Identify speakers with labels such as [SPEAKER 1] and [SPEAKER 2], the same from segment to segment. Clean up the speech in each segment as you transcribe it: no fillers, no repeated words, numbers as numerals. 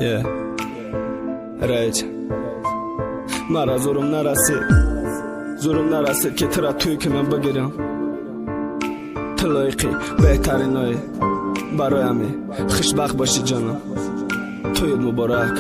[SPEAKER 1] Yeah. Rage. Mara زورم نرسید که ترا توی کنم بگیرم. تلایقی بهترین های برای همه. خوشبخت باشی جانم. توی مبارک.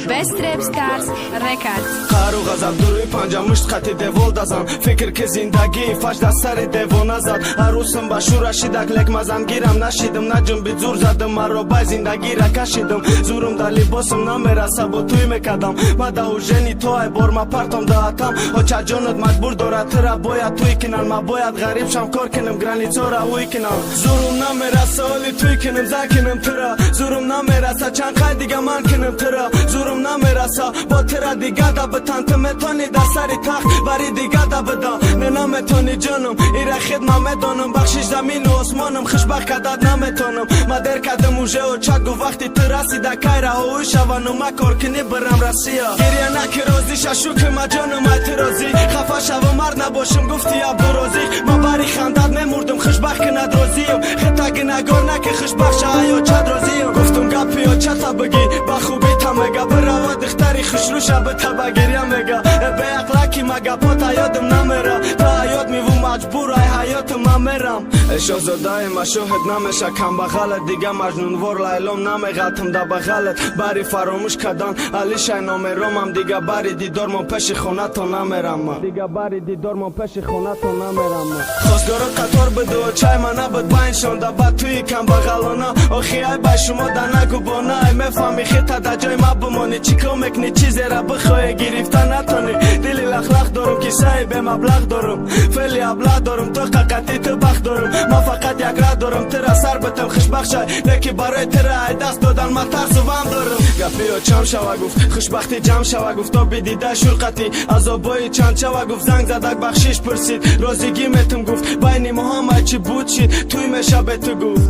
[SPEAKER 2] Best Rap Stars Records.
[SPEAKER 1] قهر و غضب دروی پنجم مشت خطی دیوال دازم. فکر که زندگی فش دست سر دیوان نزد. عروسم با شورشی دک مزن گیرم نشیدم. نجم بی زور زدم مرا بای زندگی را کشیدم. زورم در لباسم نمیرسه با توی میکدم. ما دا و جنی تو ای بار ما پرتم دهتم. ها جانت مجبور دارد ترا باید توی کنن. ما باید غریب شم کار کنم گرانی چورا اوی کنم. زورم نمیرسه ولی توی کنم زکنم ترا. زورم نمیرسه چند خواهی دیگه من کنم ترا. زورم نمیرسه با ترا دیگه دا بتانت میتونی در سری تخت بری دیگه دا بدا. نه نمیتونی جانم ایره خدمه میدانم. بخشش زمین و آسمانم خوشبخت کداد نمیتونم. ما در کدم موجه و چگو وقتی تو رسیده که رهوی شوانو ما کار کنی برم رسیا. گریه نکی رازی ششو که ما جانم اعتراضی. خفه شو مرد نباشم گفتی عبدالرازی. ما بری خندد میمردم خوشبخت که ندرازیم. خطا گناهگار نکی خوشبخت شه یا چد رازیم. گفتم گپی یا چتا بگی با خوبی تا مگه بروا دختری خوش رو شب تا بگیریم مگه به اقلاکی مگه پاتا یادم نمیره. تا یاد میوم مجبور ای حیاتم من میرم. شاهزاده ما شاهد نمیشه کم بغلت دیگه مجنونوار لیلام نمیغتم دا بغلت. بری فراموش کردن علی شای نمیرم. دیگه بری دیدار من پیش خونه تا نمیرم. دیگه بری دیدار من پیش خونه تا نمیرم. خواستگارا قطار بده و چای من نبود باینشان دا با توی کم بغلانه. آخی ای با شما دا نگو بانه. ای میفهمی خیطه دا جای ما بمانی. چی کم میکنی چیزی را بخواه گرفتن نتانی. دلی لخلخ دارم کیسه به مبلغ دارم. فعلی ابلغ دارم تو قاقتی تو بخت دارم. ما فقط یک راه دارم ترا سر بتم خوشبخت شای. نکی برای ترا دست دادن ما ترس و وام دارم. گپی و چم شوا گفت خوشبختی جمع شوا گفت. تو بدیده شرقتی عذابای چند شوا گفت. زنگ زدک بخشش پرسید رازیگی میتم گفت. بین ما هم چی بود شید توی میشه به تو گفت.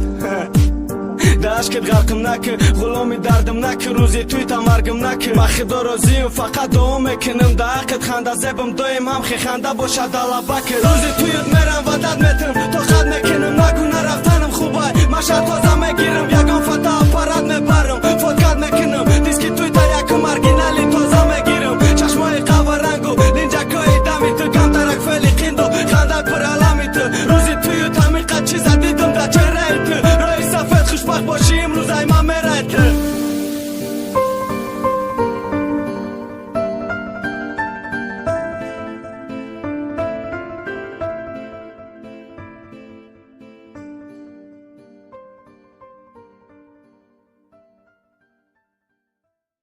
[SPEAKER 1] داشکت غرقم نکه غلامی دردم نکه. روزی توی تا مرگم نکه. ما خدا رازیم فقط دوام میکنم. دا حقت خنده زبم دایم هم خی خنده باشه دالا بکر. روزی تویت میرم و داد میتم تو خد میکنم.